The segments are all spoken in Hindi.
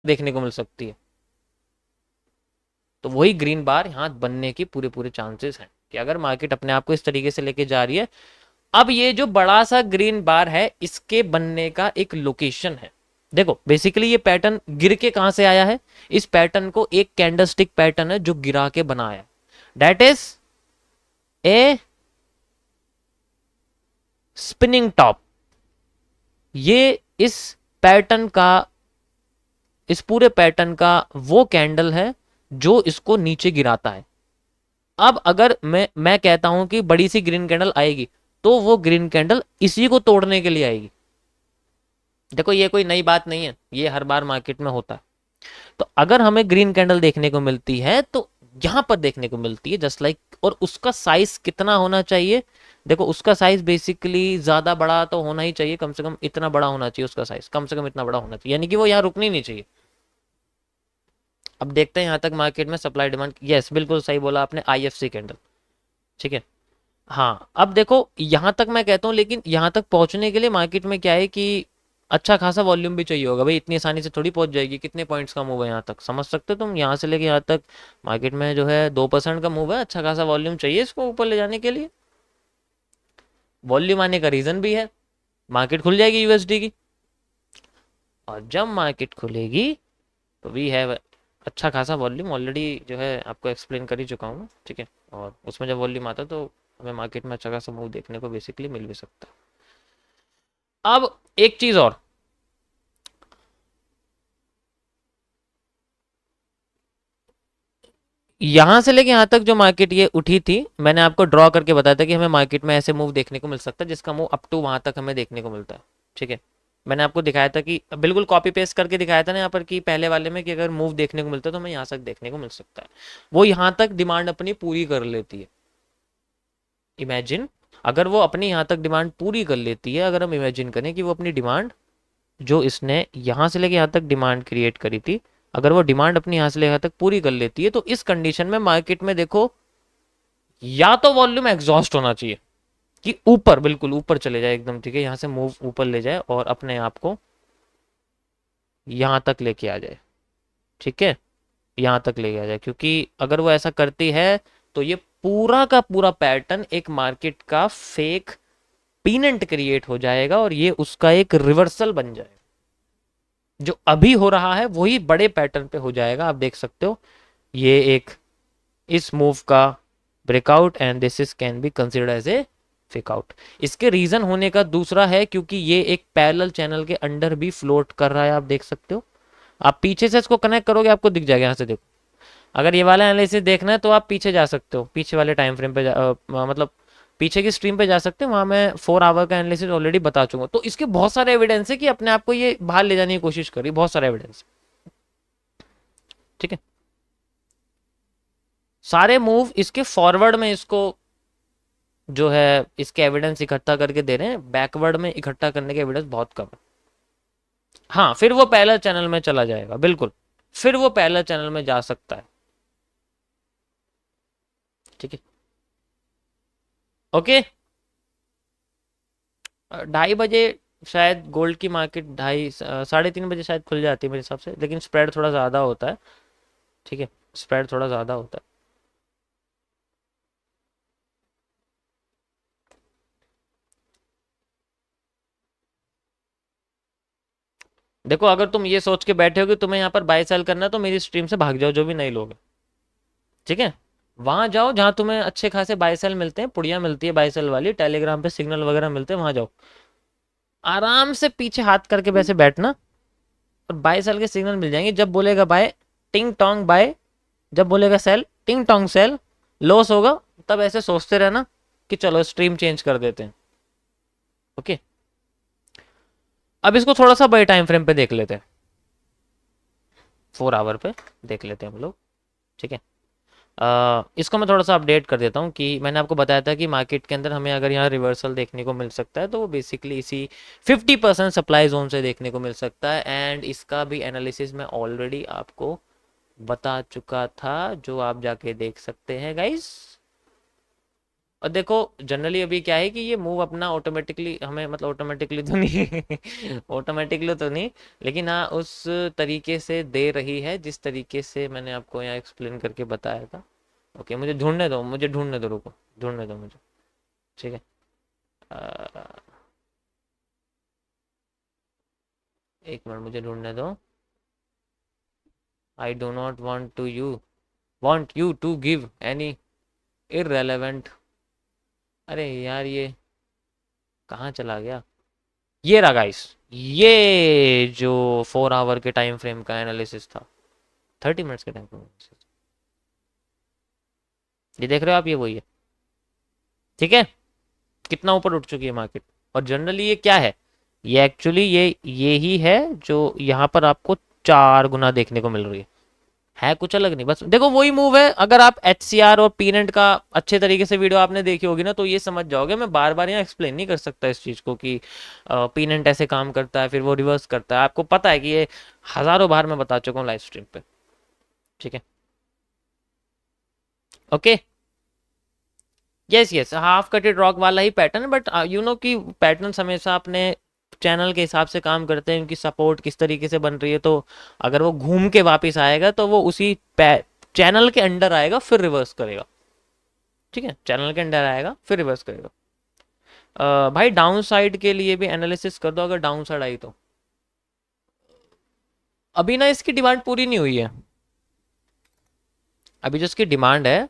देखने को मिल सकती है। तो वही ग्रीन बार यहाँ बनने की पूरे पूरे चांसेस हैं कि अगर मार्केट अपने आप को इस तरीके से लेके जा रही है। अब ये जो बड़ा सा ग्रीन बार है इसके बनने का एक लोकेशन है। देखो बेसिकली ये पैटर्न गिर के कहां से आया है, इस पैटर्न को एक कैंडलस्टिक पैटर्न है जो गिरा के बनाया, that is a spinning top. ये इस पैटर्न का, इस पूरे पैटर्न का वो कैंडल है जो इसको नीचे गिराता है। अब अगर मैं कहता हूं कि बड़ी सी ग्रीन कैंडल आएगी तो वो ग्रीन कैंडल इसी को तोड़ने के लिए आएगी। देखो ये कोई नई बात नहीं है, ये हर बार मार्केट में होता है। तो अगर हमें ग्रीन कैंडल देखने को मिलती है तो यहां पर देखने को मिलती है जस्ट लाइक, और उसका साइज कितना होना चाहिए, देखो उसका साइज बेसिकली ज्यादा बड़ा तो होना ही चाहिए, कम से कम इतना बड़ा होना चाहिए, उसका साइज कम से कम इतना बड़ा होना चाहिए, यानी कि वो यहाँ रुकनी नहीं चाहिए। अब देखते हैं यहाँ तक मार्केट में सप्लाई डिमांड, यस बिल्कुल सही बोला आपने, आईएफसी कैंडल, ठीक है। हाँ अब देखो यहां तक मैं कहता हूं, लेकिन यहां तक पहुंचने के लिए मार्केट में क्या है कि अच्छा खासा वॉल्यूम भी चाहिए होगा भाई, इतनी आसानी से थोड़ी पहुंच जाएगी। कितने पॉइंट्स का मूव है यहाँ तक, समझ सकते हो तुम, यहाँ से लेके यहाँ तक मार्केट में जो है 2% का मूव है, अच्छा खासा वॉल्यूम चाहिए इसको ऊपर ले जाने के लिए। वॉल्यूम आने का रीजन भी है, मार्केट खुल जाएगी यूएसडी की, और जब मार्केट खुलेगी तो वी हैव अच्छा खासा वॉल्यूम, ऑलरेडी जो है आपको एक्सप्लेन कर ही चुका हूँ, ठीक है। और उसमें जब वॉल्यूम आता है तो हमें मार्केट में अच्छा खासा मूव देखने को बेसिकली मिल भी सकता है। अब एक चीज और, यहां से लेके यहां तक जो मार्केट ये उठी थी, मैंने आपको ड्रॉ करके बताया था कि हमें मार्केट में ऐसे मूव देखने को मिल सकता है जिसका मूव अप टू वहां तक हमें देखने को मिलता है, ठीक है। मैंने आपको दिखाया था कि बिल्कुल कॉपी पेस्ट करके दिखाया था ना यहाँ पर कि पहले वाले में कि अगर मूव देखने को मिलता है तो हमें यहाँ तक देखने को मिल सकता है। वो यहां तक डिमांड अपनी पूरी कर लेती है। इमेजिन अगर वो अपनी यहाँ तक डिमांड पूरी कर लेती है, अगर हम इमेजिन करें कि वो अपनी डिमांड जो इसने यहाँ से लेके यहाँ तक डिमांड क्रिएट करी थी, अगर वो डिमांड अपनी यहाँ से लेकर तक पूरी कर लेती है तो इस कंडीशन में मार्केट में देखो या तो वॉल्यूम एग्जॉस्ट होना चाहिए कि ऊपर बिल्कुल ऊपर चले जाए एकदम, ठीक है, यहाँ से मूव ऊपर ले जाए और अपने आप को यहाँ तक लेके आ जाए, ठीक है, यहाँ तक लेके आ जाए। क्योंकि अगर वो ऐसा करती है तो ये पूरा का पूरा पैटर्न एक मार्केट का फेक पीनेंट क्रिएट हो जाएगा और ये उसका एक रिवर्सल बन जाएगा। जो अभी हो रहा है वही बड़े पैटर्न पे हो जाएगा। आप देख सकते हो ये एक इस मूव का breakout and this is can be considered as a fake out. इसके रीजन होने का दूसरा है क्योंकि ये एक पैरेलल चैनल के अंडर भी फ्लोट कर रहा है, आप देख सकते हो। आप पीछे से इसको कनेक्ट करोगे आपको दिख जाएगा, यहाँ से देखो। अगर ये वाला एनालिसिस देखना है तो आप पीछे जा सकते हो, पीछे वाले टाइम फ्रेम पे मतलब पीछे की स्ट्रीम पे जा सकते हो, वहां मैं 4 आवर का एनालिसिस ऑलरेडी बता चुका हूँ। तो इसके बहुत सारे एविडेंस है कि अपने आप को ये बाहर ले जाने की कोशिश करी, बहुत सारे एविडेंस, ठीक है। सारे मूव इसके फॉरवर्ड में इसको जो है इसके एविडेंस इकट्ठा करके दे रहे हैं, बैकवर्ड में इकट्ठा करने के एविडेंस बहुत कम है। हाँ फिर वो पैरेलल चैनल में चला जाएगा, बिल्कुल फिर वो पैरेलल चैनल में जा सकता है, ठीक है। ओके 2:30 बजे शायद गोल्ड की मार्केट 2:30 3 बजे शायद खुल जाती है मेरे हिसाब से, लेकिन स्प्रेड थोड़ा ज़्यादा होता है, ठीक है, स्प्रेड थोड़ा ज़्यादा होता है। देखो अगर तुम ये सोच के बैठे हो कि तुम्हें यहाँ पर बाय सेल करना है तो मेरी स्ट्रीम से भाग जाओ, जो भी नए लोग हैं, ठीक है। वहां जाओ जहां तुम्हें अच्छे खासे बाय सेल मिलते हैं, पुड़िया मिलती है बाय सेल वाली, टेलीग्राम पे सिग्नल वगैरह मिलते हैं, वहां जाओ आराम से पीछे हाथ करके वैसे बैठना और बाय सेल के सिग्नल मिल जाएंगे। जब बोलेगा बाय टिंग टोंग बाय, जब बोलेगा सेल टिंग टोंग सेल, लॉस होगा तब ऐसे सोचते रहना कि चलो स्ट्रीम चेंज कर देते हैं, ओके। अब इसको थोड़ा सा बड़े टाइम फ्रेम पे देख लेते हैं, 4 आवर पे देख लेते हैं हम लोग, ठीक है। इसको मैं थोड़ा सा अपडेट कर देता हूँ कि मैंने आपको बताया था कि मार्केट के अंदर हमें अगर यहाँ रिवर्सल देखने को मिल सकता है तो वो बेसिकली इसी 50% सप्लाई जोन से देखने को मिल सकता है। एंड इसका भी एनालिसिस मैं ऑलरेडी आपको बता चुका था, जो आप जाके देख सकते हैं गाइस, और देखो जनरली अभी क्या है कि ये मूव अपना ऑटोमेटिकली हमें, मतलब ऑटोमेटिकली तो नहीं ऑटोमेटिकली तो नहीं, लेकिन हाँ उस तरीके से दे रही है जिस तरीके से मैंने आपको यहाँ एक्सप्लेन करके बताया था। ओके, मुझे ढूंढने दो, मुझे ढूंढने दो, रुको ढूंढने दो मुझे। ठीक है, एक मिनट मुझे ढूंढने दो। I do not want you to give any irrelevant. अरे यार ये कहाँ चला गया? ये रहा गाइस, ये जो 4 आवर के टाइम फ्रेम का एनालिसिस था, 30 मिनट्स के टाइम फ्रेम एनालिसिस, ये देख रहे हो आप, ये वही है। ठीक है, कितना ऊपर उठ चुकी है मार्केट। और जनरली ये क्या है, ये एक्चुअली ये ही है जो यहाँ पर आपको 4 गुना देखने को मिल रही है कुछ अलग नहीं, बस देखो वही मूव है। अगर आप HCR और पीनेट का अच्छे तरीके से वीडियो आपने देखी होगी ना, तो ये समझ जाओगे। मैं बार बार यहाँ एक्सप्लेन नहीं कर सकता इस चीज़ को कि पीनेट ऐसे काम करता है फिर वो रिवर्स करता है, आपको पता है कि ये हज़ारों बार मैं बता चुका हूँ लाइव स्ट्रीम पे। ठीक है, okay, yes yes, half कटेड rock वाला ही पैटर्न, बट यू नो कि पैटर्न हमेशा अपने चैनल के हिसाब से काम करते हैं, उनकी सपोर्ट किस तरीके से बन रही है। तो अगर वो घूम के वापस आएगा तो वो उसी चैनल के अंडर आएगा फिर रिवर्स करेगा। ठीक है, चैनल के अंडर आएगा फिर रिवर्स करेगा। भाई डाउन साइड के लिए भी एनालिसिस कर दो, अगर डाउन साइड आई तो। अभी ना इसकी डिमांड पूरी नहीं हुई है, अभी जो इसकी डिमांड है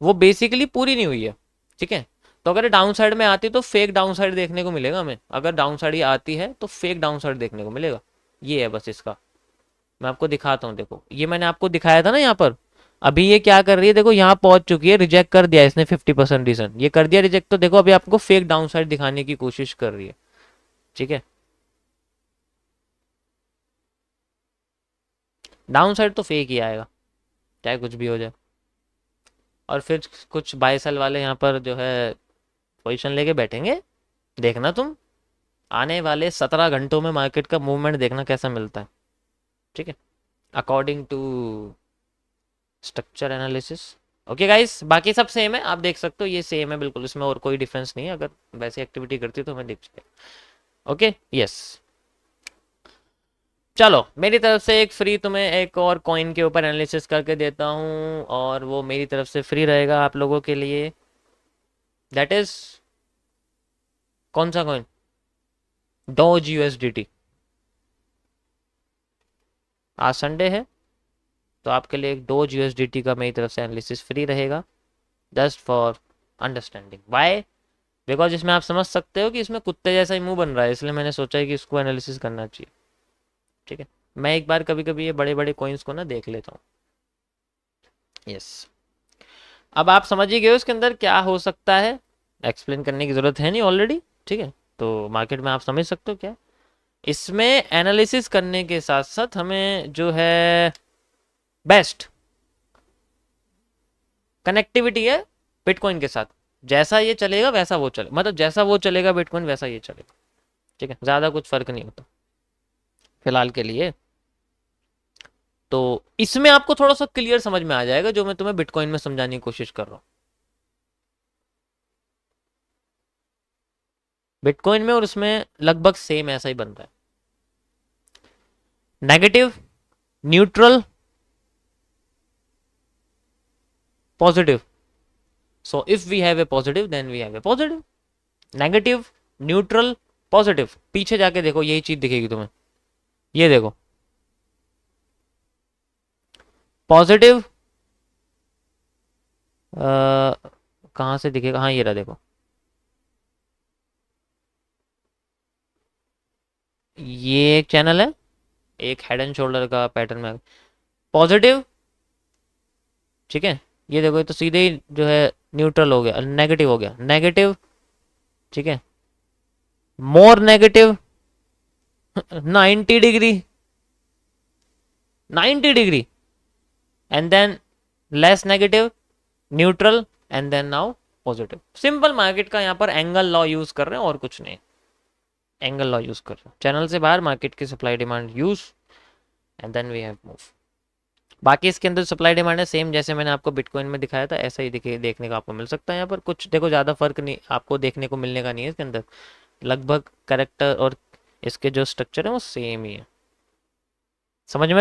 वो बेसिकली पूरी नहीं हुई है। ठीक है, तो अगर डाउन साइड में आती तो फेक डाउन साइड देखने को मिलेगा हमें। अगर डाउन साइड ही आती है तो फेक डाउन साइड देखने को मिलेगा। ये है बस इसका, मैं आपको दिखाता हूँ। देखो ये मैंने आपको दिखाया था ना यहाँ पर, अभी ये क्या कर रही है, देखो यहाँ पहुंच चुकी है, रिजेक्ट कर दिया इसने 50% रीजन, ये कर दिया रिजेक्ट। तो देखो अभी आपको फेक डाउन साइड दिखाने की कोशिश कर रही है। ठीक है, डाउन साइड तो फेक ही आएगा चाहे कुछ भी हो जाए। और फिर कुछ बाय सेल वाले यहाँ पर जो है पोजीशन लेके बैठेंगे, देखना तुम आने वाले 17 घंटों में मार्केट का मूवमेंट देखना कैसा मिलता है। ठीक है, according to structure analysis. Okay guys, बाकी सब सेम है, आप देख सकते हो ये सेम है बिल्कुल, इसमें और कोई डिफरेंस नहीं है। अगर वैसी एक्टिविटी करती तो हमें दिख जाए। ओके यस, चलो मेरी तरफ से एक फ्री तुम्हें एक और कॉइन के ऊपर एनालिसिस करके देता हूँ, और वो मेरी तरफ से फ्री रहेगा आप लोगों के लिए। दैट इज कौन सा कॉइन? Doge USDT। आज संडे है तो आपके लिए एक डॉज USDT का मेरी तरफ से एनालिसिस फ्री रहेगा, just for understanding Y. Because इसमें आप समझ सकते हो कि इसमें कुत्ते जैसा ही मुंह बन रहा है, इसलिए मैंने सोचा है कि इसको एनालिसिस करना चाहिए। ठीक है, मैं एक बार कभी कभी ये बड़े बड़े कॉइन्स को ना देख लेता हूँ। यस, अब आप समझ ही गए हो इसके अंदर क्या हो सकता है, एक्सप्लेन करने की ज़रूरत है नहीं ऑलरेडी। ठीक है, तो मार्केट में आप समझ सकते हो क्या इसमें एनालिसिस करने के साथ साथ हमें जो है बेस्ट कनेक्टिविटी है बिटकॉइन के साथ। जैसा ये चलेगा वैसा वो चले, मतलब जैसा वो चलेगा बिटकॉइन वैसा ये चलेगा। ठीक है, ज़्यादा कुछ फर्क नहीं होता फिलहाल के लिए। तो इसमें आपको थोड़ा सा क्लियर समझ में आ जाएगा जो मैं तुम्हें बिटकॉइन में समझाने की कोशिश कर रहा हूँ बिटकॉइन में, और उसमें लगभग सेम ऐसा ही बन रहा है। Negative, neutral, positive. So if we have a positive then we have a positive. Negative, neutral, positive, पीछे जाके देखो यही चीज दिखेगी तुम्हें। ये देखो पॉजिटिव, कहाँ से दिखेगा, हाँ ये रहा देखो, ये एक चैनल है, एक हेड एंड शोल्डर का पैटर्न में पॉजिटिव। ठीक है, ये देखो ये तो सीधे ही जो है न्यूट्रल हो गया, नेगेटिव हो गया, नेगेटिव। ठीक है, more negative 90 degree, 90 degree, and then less negative, neutral, and then now positive. Simple market का यहाँ पर एंगल लॉ यूज कर रहे हैं और कुछ नहीं, एंगल लॉ यूज कर रहे हैं। चैनल से बाहर मार्केट की supply demand use, and then we have move. बाकी इसके अंदर सप्लाई डिमांड है सेम, जैसे मैंने आपको बिटकॉइन में दिखाया था ऐसा ही देखने को आपको मिल सकता है। यहाँ पर कुछ देखो ज़्यादा फर्क नहीं आपको देखने को मिलने का नहीं है इसके अंदर, लगभग करेक्टर और इसके जो स्ट्रक्चर है वो सेम ही है। समझ में